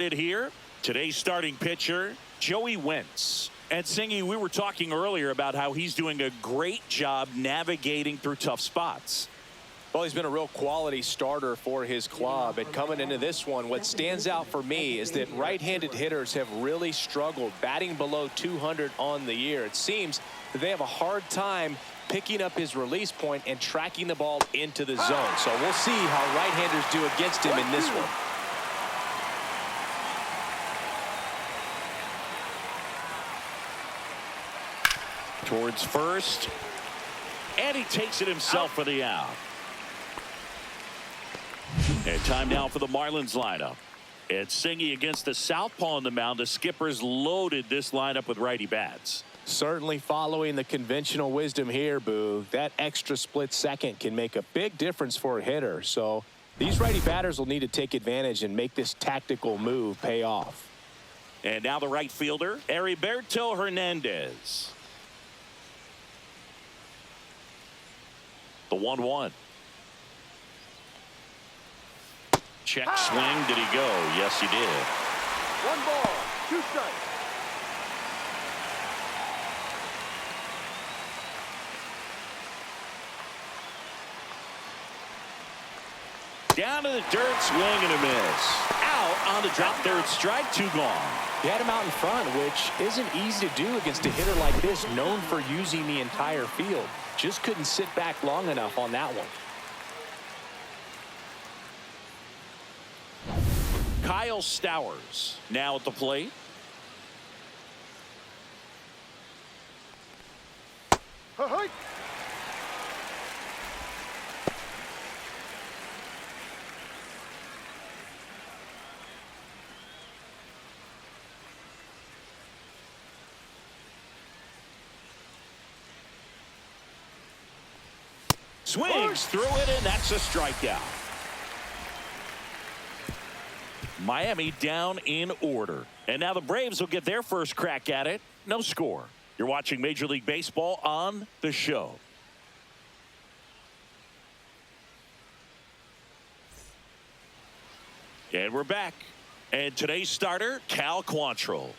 Here, today's starting pitcher, Joey Wentz. And Singy, we were talking earlier about how he's doing a great job navigating through tough spots. Well, he's been a real quality starter for his club. And coming into this one, what stands out for me is that right-handed hitters have really struggled, batting below 200 on the year. It seems that they have a hard time picking up his release point and tracking the ball into the zone. So we'll see how right-handers do against him in this one. Towards first, and he takes it himself for the out. And time now for the Marlins lineup. It's Singy against the southpaw on the mound. The Skippers loaded this lineup with righty bats. Certainly following the conventional wisdom here, Boo. That extra split second can make a big difference for a hitter. So these righty batters will need to take advantage and make this tactical move pay off. And now the right fielder, Heriberto Hernandez. The 1-1. Check swing. Did he go? Yes, he did. 1 ball, 2 strikes. Down to the dirt, swing and a miss. Out on the drop, third strike, 2 gone. He had him out in front, which isn't easy to do against a hitter like this, known for using the entire field. Just couldn't sit back long enough on that one. Kyle Stowers now at the plate. Swings through it, and that's a strikeout. Miami down in order. And now the Braves will get their first crack at it. No score. You're watching Major League Baseball on the show. And we're back. And today's starter, Cal Quantrill.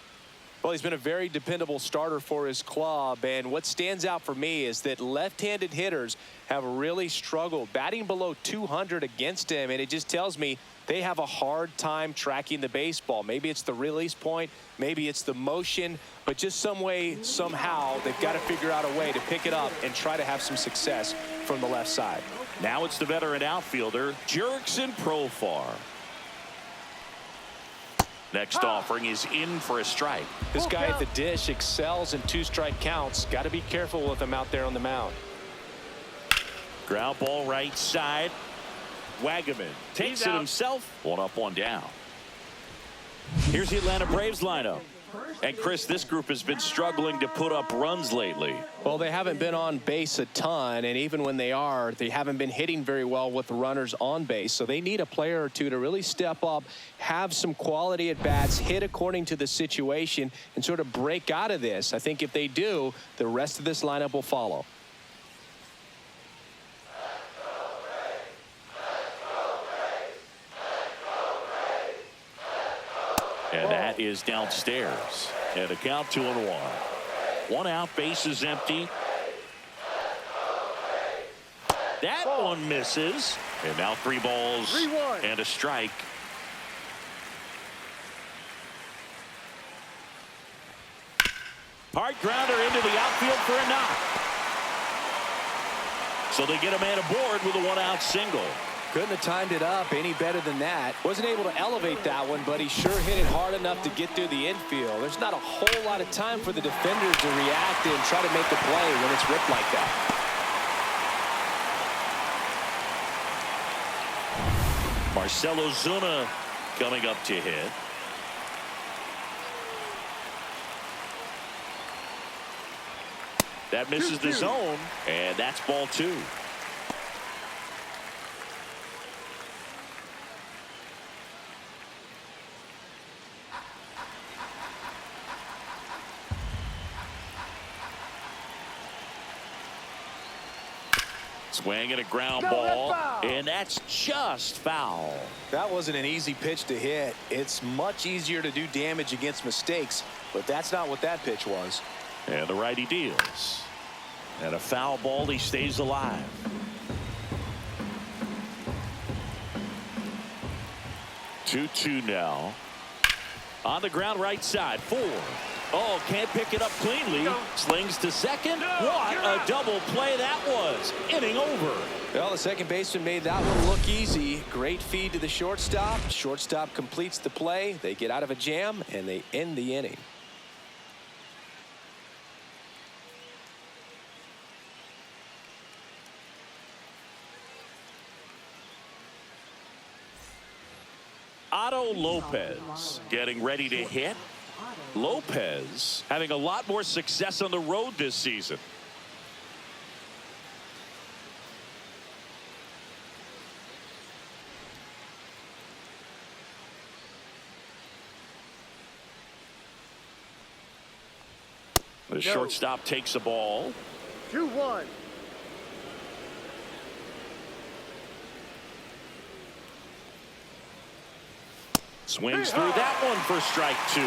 Well, he's been a very dependable starter for his club, and what stands out for me is that left-handed hitters have really struggled batting below 200 against him, and it just tells me they have a hard time tracking the baseball. Maybe it's the release point, maybe it's the motion, but just some way, somehow, they've got to figure out a way to pick it up and try to have some success from the left side. Now it's the veteran outfielder, Jurickson Profar. Next offering is in for a strike. This guy at the dish excels in 2-strike counts. Got to be careful with him out there on the mound. Ground ball right side. Wagaman takes it himself. 1 up, 1 down. Here's the Atlanta Braves lineup. And Chris, this group has been struggling to put up runs lately. Well, they haven't been on base a ton, and even when they are, they haven't been hitting very well with the runners on base. So they need a player or two to really step up, have some quality at bats, hit according to the situation, and sort of break out of this. I think if they do, the rest of this lineup will follow. And that is downstairs. And a count 2-1. 1 out, base is empty. That one misses. And now 3 balls 3-1. and a strike. Hard grounder into the outfield for a knock. So they get a man aboard with a 1-out single. Couldn't have timed it up any better than that. Wasn't able to elevate that one, but he sure hit it hard enough to get through the infield. There's not a whole lot of time for the defenders to react and try to make a play when it's ripped like that. Marcell Ozuna coming up to hit. That misses the zone, and that's ball 2. Swing and a ground No, ball, that's foul. and that's just foul. That wasn't an easy pitch to hit. It's much easier to do damage against mistakes, but that's not what that pitch was. And the righty deals. And a foul ball, he stays alive. Two now. On the ground right side, 4. Oh, can't pick it up cleanly. Slings to second. What a double play that was. Inning over. Well, the second baseman made that one look easy. Great feed to the shortstop. Shortstop completes the play. They get out of a jam, and they end the inning. Otto Lopez getting ready to hit. Lopez having a lot more success on the road this season. The shortstop takes the ball. 2-1. Swings through that one for strike 2.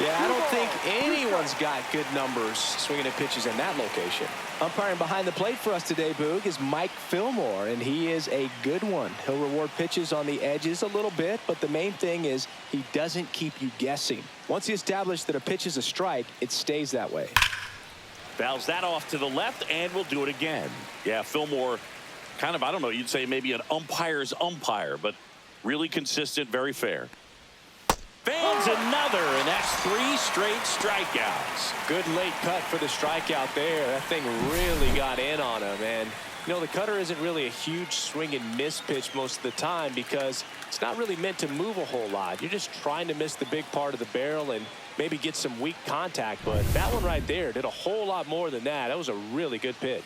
Yeah, I don't think anyone's got good numbers swinging at pitches in that location. Umpiring behind the plate for us today, Boog, is Mike Fillmore, and he is a good one. He'll reward pitches on the edges a little bit, but the main thing is he doesn't keep you guessing. Once he established that a pitch is a strike, it stays that way. Fouls that off to the left, and we'll do it again. Yeah, Fillmore, kind of, I don't know, you'd say maybe an umpire's umpire, but really consistent, very fair. Fans another, and that's 3 straight strikeouts. Good late cut for the strikeout there. That thing really got in on him. And, you know, the cutter isn't really a huge swing and miss pitch most of the time because it's not really meant to move a whole lot. You're just trying to miss the big part of the barrel and maybe get some weak contact. But that one right there did a whole lot more than that. That was a really good pitch.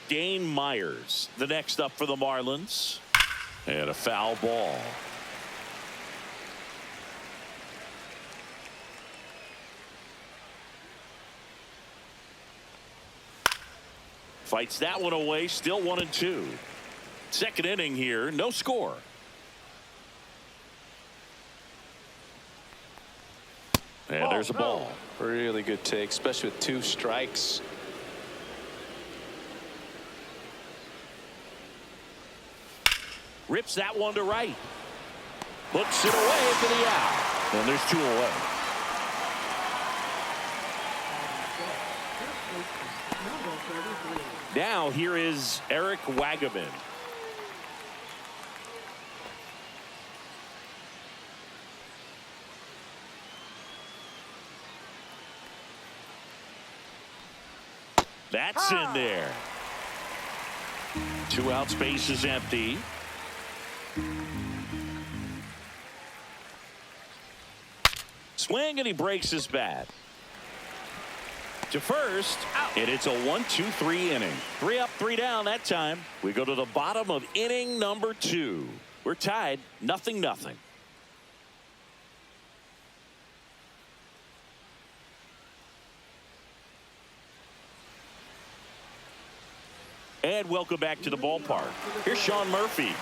Dane Myers, the next up for the Marlins. And a foul ball. Fights that one away, still 1-2. Second inning here, no score. And there's a ball. Really good take, especially with 2 strikes. Rips that one to right. Hooks it away for the out. And there's 2 away. Now here is Eric Wagaman. That's in there. 2 out, space is empty. Swing, and he breaks his bat. To first, out. And it's a 1-2-3 inning. 3 up, 3 down that time. We go to the bottom of inning number 2. We're tied, 0-0. And welcome back to the ballpark. Here's Sean Murphy.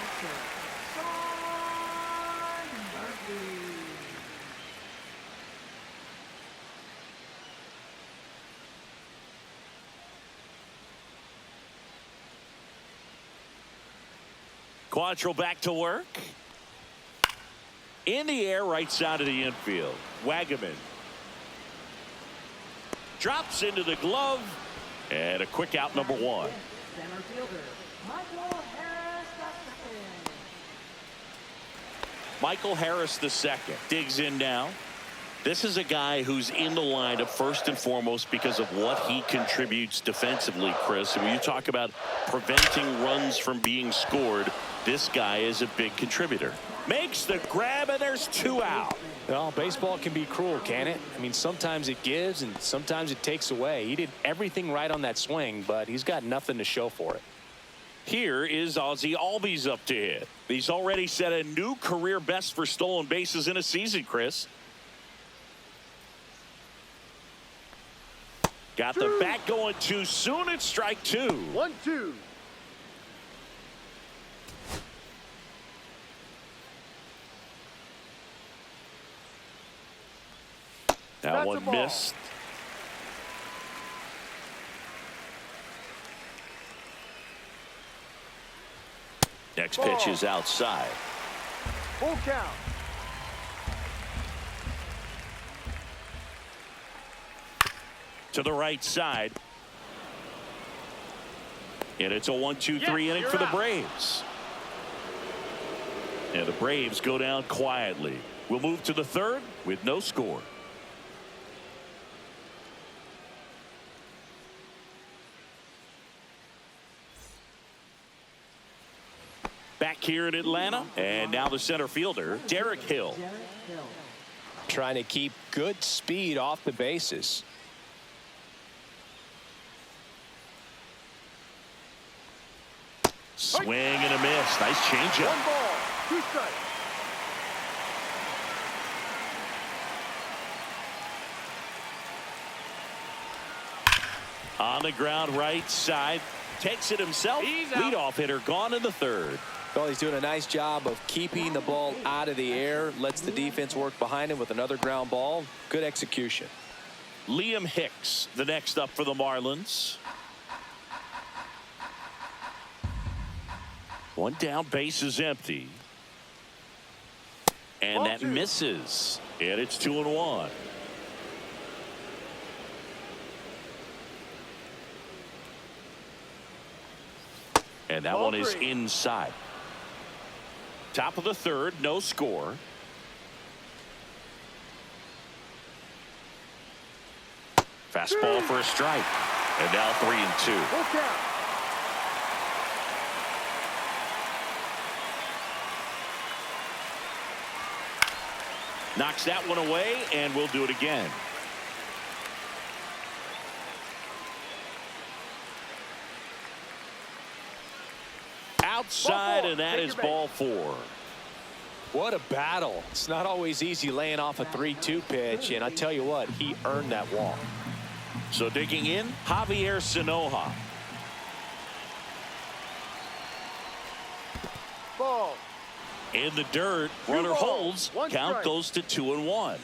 Quantrill back to work. In the air, right side of the infield. Wagaman drops into the glove. And a quick out, number 1. Center fielder, Michael Harris II. Michael Harris II digs in now. This is a guy who's in the lineup first and foremost because of what he contributes defensively, Chris. And when you talk about preventing runs from being scored, this guy is a big contributor. Makes the grab, and there's 2 out. Well, baseball can be cruel, can it? I mean, sometimes it gives and sometimes it takes away. He did everything right on that swing, but he's got nothing to show for it. Here is Ozzie Albies up to hit. He's already set a new career best for stolen bases in a season, Chris. Got the bat going too soon. It's strike 2. 1-2. That That's a one ball. missed. Next pitch is outside. Full count. To the right side. And it's a 1-2-3 inning for the Braves. And the Braves go down quietly. We'll move to the third with no score. Back here in Atlanta, and now the center fielder, Derek Hill. Trying to keep good speed off the bases. Swing and a miss. Nice changeup. 1 ball, 2 strikes. On the ground right side. Takes it himself. Leadoff hitter gone in the third. Well, he's doing a nice job of keeping the ball out of the air. Lets the defense work behind him with another ground ball. Good execution. Liam Hicks, the next up for the Marlins. One down, base is empty. And that misses. And it's 2-1. And that one is inside. Top of the third, no score. Fastball for a strike. And now 3-2. Full count. Knocks that one away, and we'll do it again. Outside, and that is ball 4. What a battle. It's not always easy laying off a 3-2 pitch, and I tell you what, he earned that walk. So digging in, Javier Sanoja. Ball. In the dirt, runner balls, holds. 1 Count strike. goes to 2-1.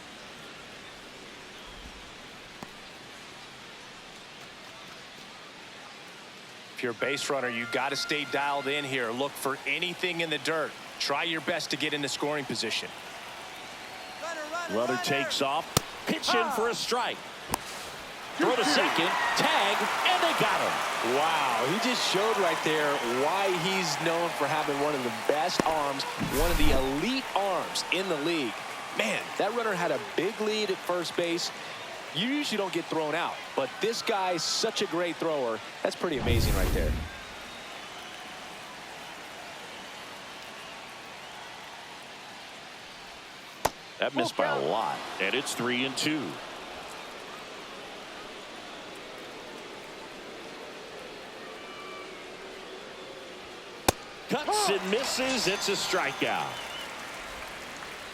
If you're a base runner, you got to stay dialed in here. Look for anything in the dirt. Try your best to get into scoring position. Runner takes off. Pitch in for a strike. Throw to second. Tag, and they got him. Wow, he just showed right there why he's known for having one of the best arms, one of the elite arms in the league. Man, that runner had a big lead at first base. You usually don't get thrown out, but this guy's such a great thrower. That's pretty amazing right there. That missed by a lot, and it's 3-2. Cuts and misses. It's a strikeout.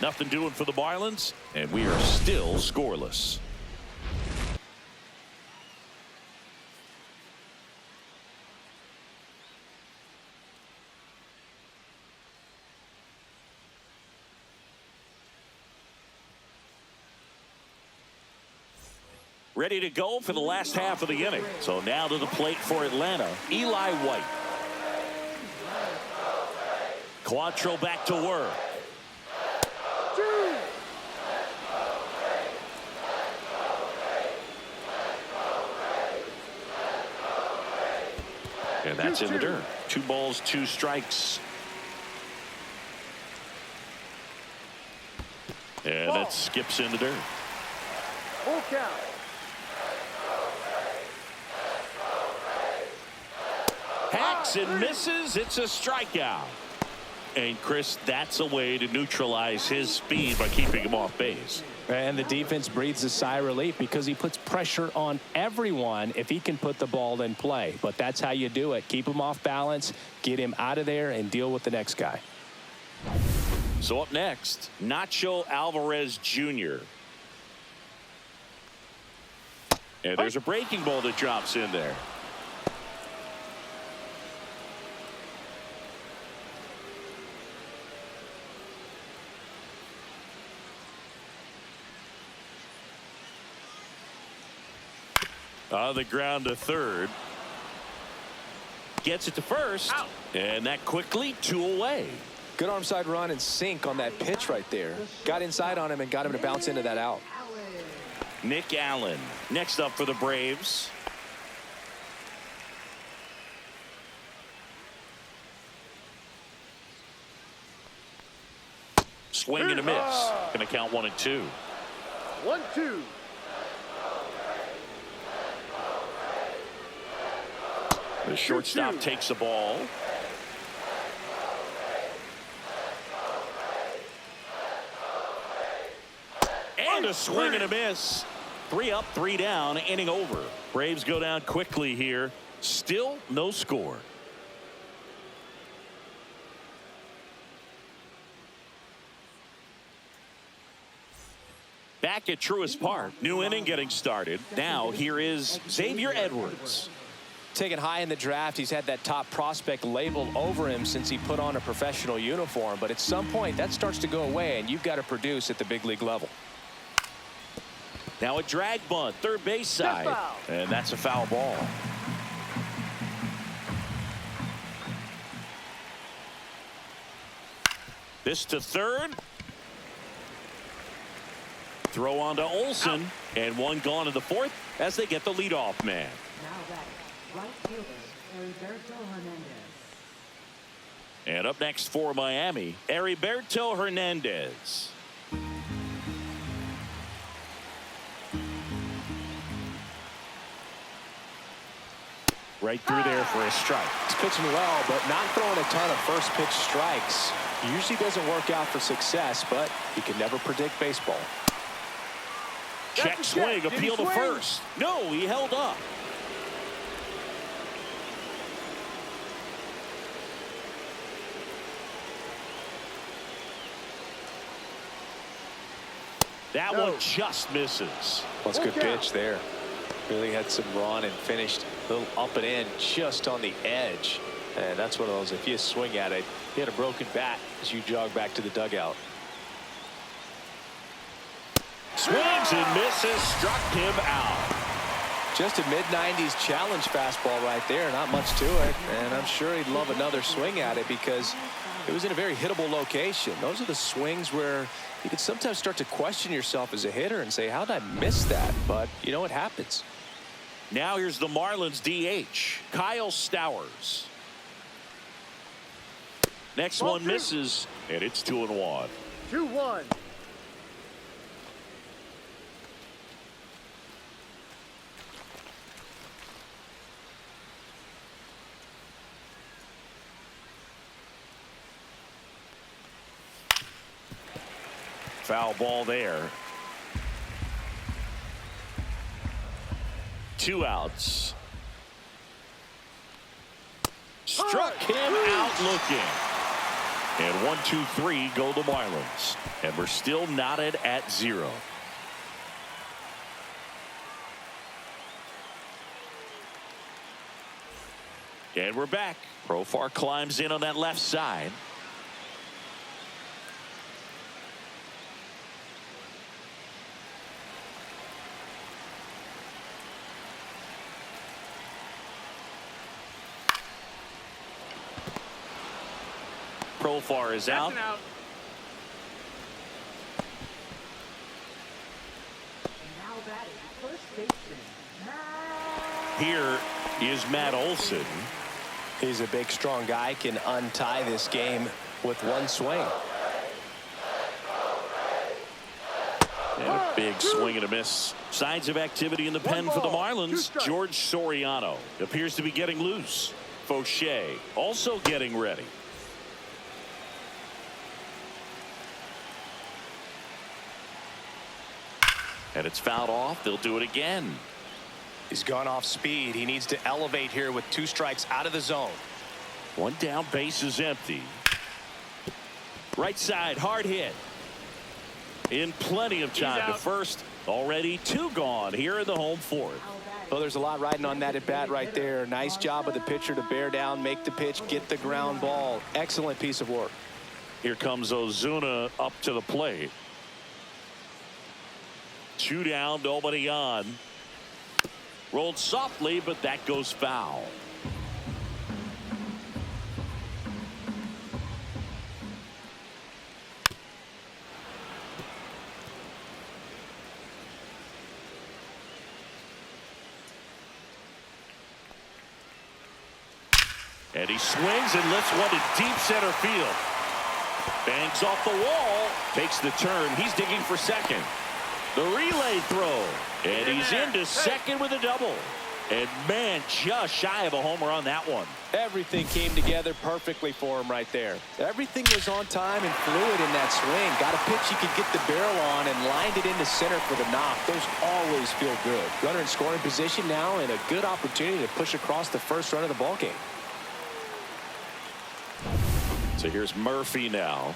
Nothing doing for the Marlins, and we are still scoreless. Ready to go for the last half of the inning. So now to the plate for Atlanta, Eli White. Quantrill back to work. And that's in the dirt. 2 balls, 2 strikes. And that skips in the dirt. Full count. Hacks and misses. It's a strikeout. And Chris, that's a way to neutralize his speed by keeping him off base. And the defense breathes a sigh of relief because he puts pressure on everyone if he can put the ball in play. But that's how you do it. Keep him off balance, get him out of there, and deal with the next guy. So up next, Nacho Alvarez Jr. And there's a breaking ball that drops in there. On the ground to third. Gets it to first. Out. And that quickly 2 away. Good arm side run and sink on that pitch right there. Got inside on him and got him to bounce into that out. Nick Allen next up for the Braves. Swing and a miss. Going to count 1 and 2. 1-2. The shortstop takes the ball. And a swing and a miss. 3 up, 3 down, inning over. Braves go down quickly here. Still no score. Back at Truist Park. New inning getting started. Now here is Xavier Edwards. Taken high in the draft, he's had that top prospect label over him since he put on a professional uniform. But at some point, that starts to go away, and you've got to produce at the big league level. Now a drag bunt, third base side. And that's a foul ball. This to third. Throw on to Olsen. Out. And 1 gone in the 4th as they get the leadoff man. Now back, right fielder, Heriberto Hernandez. And up next for Miami, Heriberto Hernandez. Right through there for a strike. He's pitching well, but not throwing a ton of first pitch strikes. Usually doesn't work out for success, but you can never predict baseball. Check swing, appeal to first. No, he held up. That one just misses. That's a good pitch there. Really had some run and finished a little up and in just on the edge. And that's one of those, if you swing at it, you had a broken bat as you jog back to the dugout. Swings and misses, struck him out. Just a mid-90s challenge fastball right there. Not much to it. And I'm sure he'd love another swing at it because it was in a very hittable location. Those are the swings where you can sometimes start to question yourself as a hitter and say, how did I miss that? But, you know, it happens. Now here's the Marlins DH, Kyle Stowers. Next one misses, and it's 2-1. 2-1. Foul ball there. 2 outs. Struck him out looking. And 1, 2, 3 go the Marlins. And we're still knotted at 0. And we're back. Profar climbs in on that left side. Profar is out. Now batting, first baseman, Here is Matt Olson. He's a big, strong guy, can untie this game with one swing. And a big swing and a miss. Signs of activity in the pen for the Marlins. George Soriano appears to be getting loose. Fauché also getting ready. And it's fouled off. They'll do it again. He's gone off speed. He needs to elevate here with 2 strikes out of the zone. 1 down, base is empty. Right side, hard hit. In plenty of time to first. Already 2 gone here in the home 4th. Well, there's a lot riding on that at bat right there. Nice job of the pitcher to bear down, make the pitch, get the ground ball. Excellent piece of work. Here comes Ozuna up to the plate. 2 down, nobody on. Rolled softly, but that goes foul. And he swings and lifts one to deep center field. Bangs off the wall. Takes the turn. He's digging for second. The relay throw. And he's into second with a double. And man, just shy of a homer on that one. Everything came together perfectly for him right there. Everything was on time and fluid in that swing. Got a pitch he could get the barrel on and lined it into center for the knock. Those always feel good. Runner in scoring position now and a good opportunity to push across the first run of the ballgame. So here's Murphy now.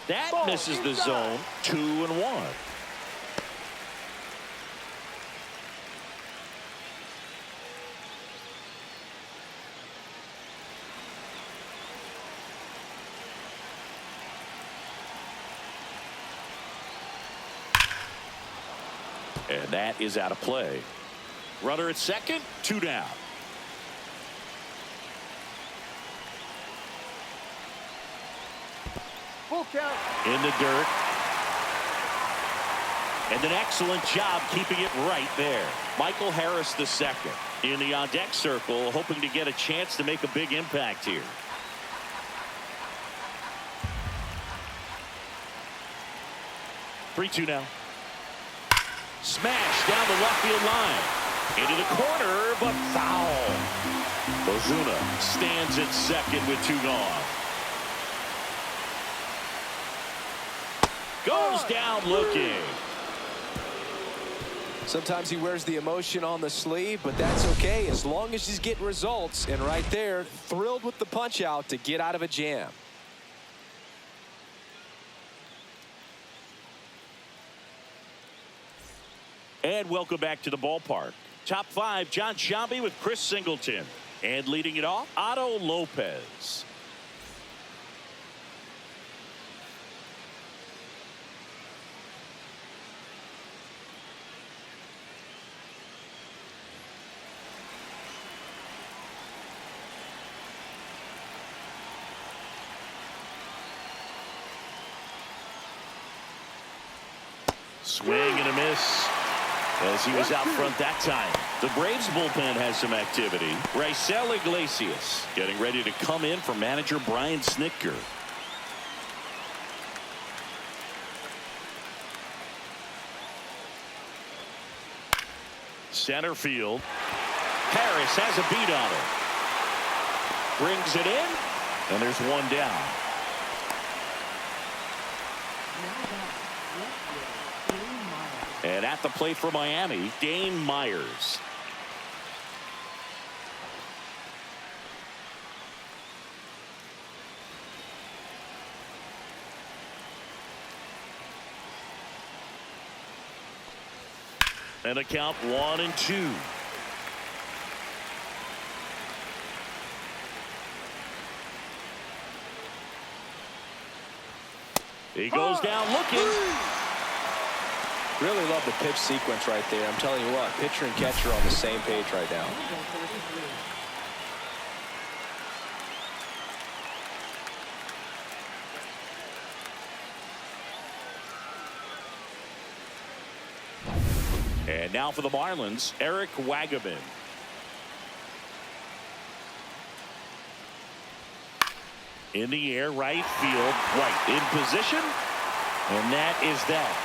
That misses the zone. 2-1. And that is out of play. Runner at second, 2 down. Full count. In the dirt. And an excellent job keeping it right there. Michael Harris the second in the on-deck circle, hoping to get a chance to make a big impact here. Three-two now. Smash down the left field line. Into the corner, but foul. Ozuna stands at second with 2 gone. Goes down looking. Sometimes he wears the emotion on the sleeve, but that's okay as long as he's getting results. And right there, thrilled with the punch out to get out of a jam. And welcome back to the ballpark. Top 5, John Sciambi with Chris Singleton. And leading it off, Otto Lopez. Swing and a miss as he was out front that time. The Braves bullpen has some activity. Raisel Iglesias getting ready to come in for manager Brian Snitker. Center field. Harris has a beat on it. Brings it in, and there's 1 down. And at the plate for Miami, Dane Myers. And a count 1-2. He goes down looking. Really love the pitch sequence right there. I'm telling you what, pitcher and catcher on the same page right now. And now for the Marlins, Eric Wagaman. In the air, right field, White in position. And that is that.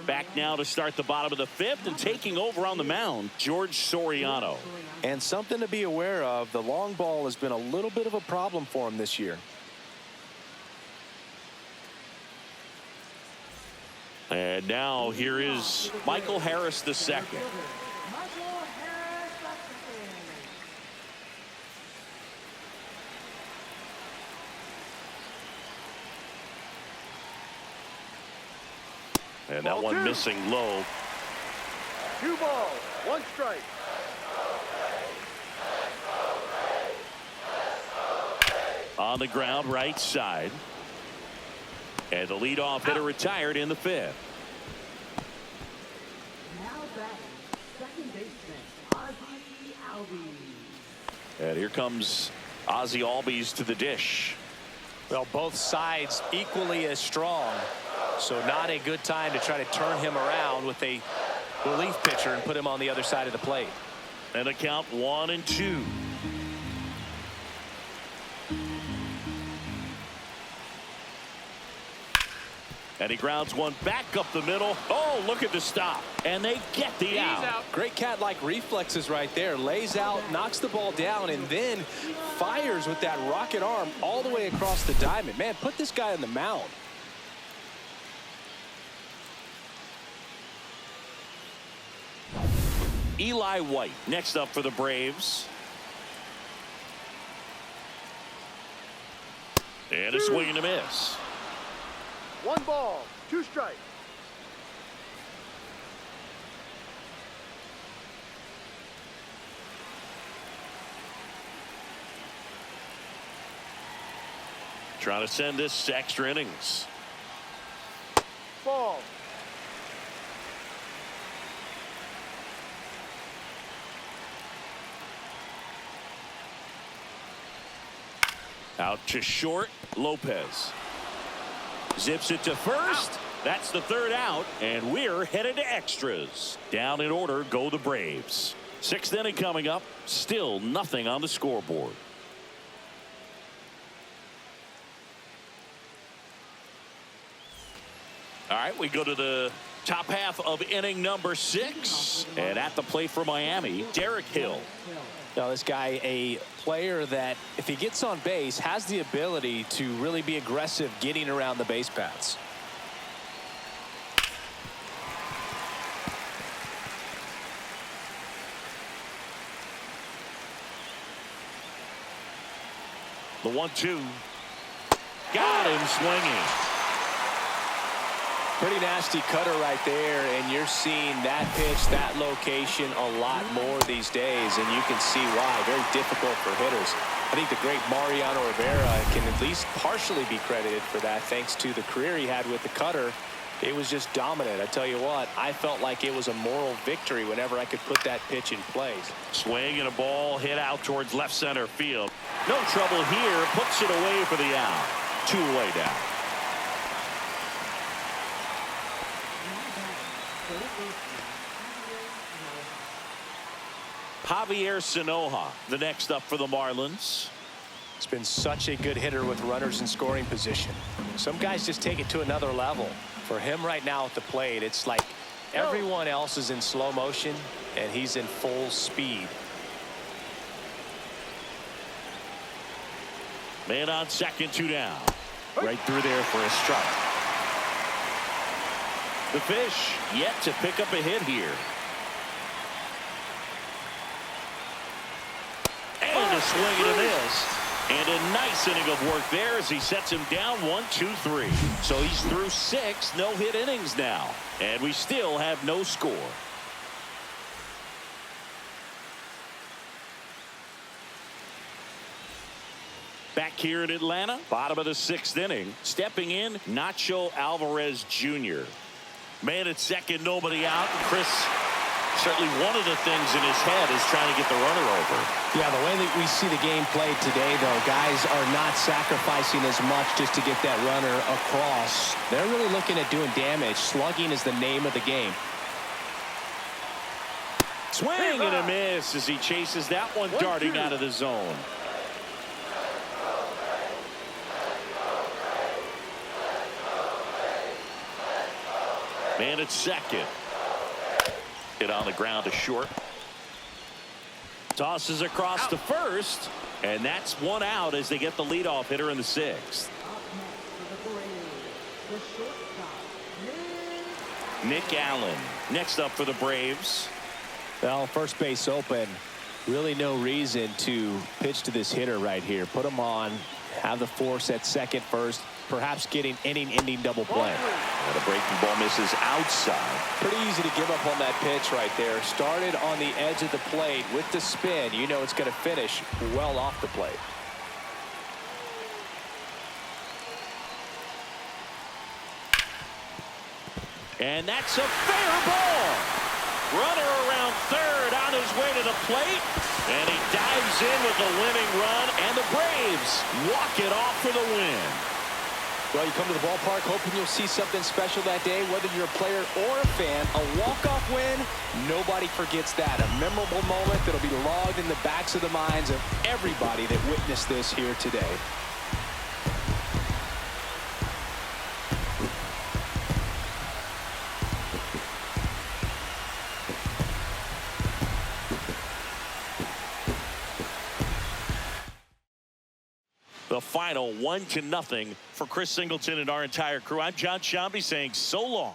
Back now to start the bottom of the 5th, and taking over on the mound, George Soriano. And something to be aware of, the long ball has been a little bit of a problem for him this year. And now here is Michael Harris the second. And that Ball one two. missing low. 2 balls, 1 strike. On the ground, right side. And the leadoff hitter retired in the 5th. Now batting, second baseman, Ozzie Albies. And here comes Ozzie Albies to the dish. Well, both sides equally as strong. So not a good time to try to turn him around with a relief pitcher and put him on the other side of the plate. And a count 1-2. And he grounds one back up the middle. Oh, look at the stop. And they get the out. Great cat-like reflexes right there. Lays out, knocks the ball down, and then fires with that rocket arm all the way across the diamond. Man, put this guy on the mound. Eli White next up for the Braves. And a swing and a miss. 1 ball, 2 strikes. Trying to send this to extra innings. Ball. Out to short. Lopez zips it to first. That's the 3rd out, and we're headed to extras. Down in order go the Braves. 6th inning coming up. Still nothing on the scoreboard. All right, we go to the top half of inning number 6, and at the plate for Miami, Derek Hill. Now, this guy, a player that, if he gets on base, has the ability to really be aggressive getting around the base paths. The 1-2. Got him swinging. Pretty nasty cutter right there, and you're seeing that pitch, that location a lot more these days, and you can see why. Very difficult for hitters. I think the great Mariano Rivera can at least partially be credited for that, thanks to the career he had with the cutter. It was just dominant. I tell you what, I felt like it was a moral victory whenever I could put that pitch in place. Swing and a ball hit out towards left center field. No trouble here. Puts it away for the out. 2 away down. Javier Sanoja, the next up for the Marlins. It's been such a good hitter with runners in scoring position. Some guys just take it to another level. For him right now at the plate, it's like everyone else is in slow motion and he's in full speed. Man on second, 2 down. Right through there for a strike. The Fish yet to pick up a hit here. And a swing and a miss. And a nice inning of work there as he sets him down 1-2-3. So he's through 6 no-hit innings now. And we still have no score. Back here in Atlanta, bottom of the 6th inning. Stepping in, Nacho Alvarez Jr. Man at second, nobody out. And Chris, certainly one of the things in his head is trying to get the runner over. Yeah, the way that we see the game played today, though, guys are not sacrificing as much just to get that runner across. They're really looking at doing damage. Slugging is the name of the game. Swing and a miss as he chases that one darting out of the zone. Man at second. Hit on the ground to short. Tosses across to first, and that's 1 out as they get the leadoff hitter in the 6th. Up next for the Braves, the shortstop, Nick Allen next up for the Braves. Well, first base open. Really no reason to pitch to this hitter right here. Put him on have the force at second first, perhaps getting inning-ending double play. And a breaking ball misses outside. Pretty easy to give up on that pitch right there. Started on the edge of the plate with the spin. You know it's going to finish well off the plate. And that's a fair ball. Runner around third on his way to the plate. And he dives in with the winning run. And the Braves walk it off for the win. Well, you come to the ballpark hoping you'll see something special that day, whether you're a player or a fan. A walk-off win, nobody forgets that. A memorable moment that'll be logged in the backs of the minds of everybody that witnessed this here today. The final 1-0 for Chris Singleton and our entire crew. I'm John Shambi saying so long.